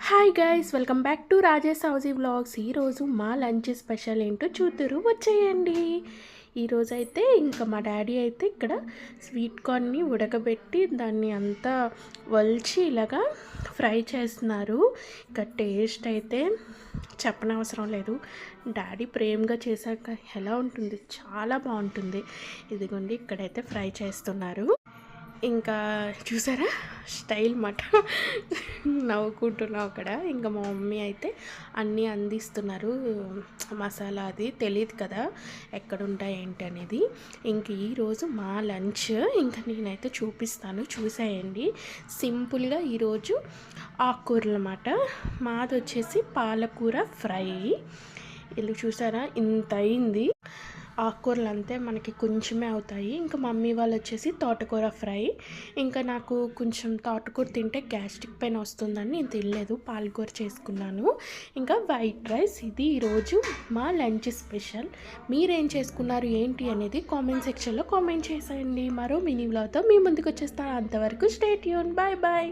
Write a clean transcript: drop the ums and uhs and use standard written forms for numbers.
Hi guys, welcome back to Rajesh housie vlogs. ఈరోజు మా lunch special ఏంటో చూద్దురు వచ్చేయండి. ఈరోజైతే ఇంకా మా డాడీ అయితే ఇక్కడ స్వీట్ కార్న్ని ఉడకబెట్టి దాన్ని అంతా వల్చి ఇలాగా ఫ్రై చేస్తున్నారు. ఇంకా టేస్ట్ అయితే చెప్పనవసరం లేదు. డాడీ ప్రేమగా చేశాక ఎలా ఉంటుంది, చాలా బాగుంటుంది. ఇదిగోండి ఇక్కడైతే ఫ్రై చేస్తున్నారు. ఇంకా చూసారా స్టైల్ మాట నవ్వుకుంటున్నావు అక్కడ. ఇంకా మా మమ్మీ అయితే అన్నీ అందిస్తున్నారు. మసాలా అది తెలియదు కదా ఎక్కడుంటాయి ఏంటి అనేది. ఇంక ఈరోజు మా లంచ్ ఇంకా నేనైతే చూపిస్తాను, చూసేయండి. సింపుల్గా ఈరోజు ఆకుకూరలు అన్నమాట. మాది వచ్చేసి పాలకూర ఫ్రై. ఇల్లు చూసారా ఇంత అయింది. ఆకుకూరలు అంతే మనకి కొంచెమే అవుతాయి. ఇంకా మమ్మీ వాళ్ళు వచ్చేసి తోటకూర ఫ్రై. ఇంకా నాకు కొంచెం తోటకూర తింటే గ్యాస్ట్రిక్ పెయిన్ వస్తుందని నేను తినలేదు, పాలకూర చేసుకున్నాను. ఇంకా వైట్ రైస్. ఇది ఈరోజు మా లంచ్ స్పెషల్. మీరేం చేసుకున్నారు ఏంటి అనేది కామెంట్ సెక్షన్లో కామెంట్ చేసేయండి. మరో మినీ వ్లాగ్తో మీ ముందుకు వచ్చేస్తాను. అంతవరకు స్టే ట్యూన్. Bye bye.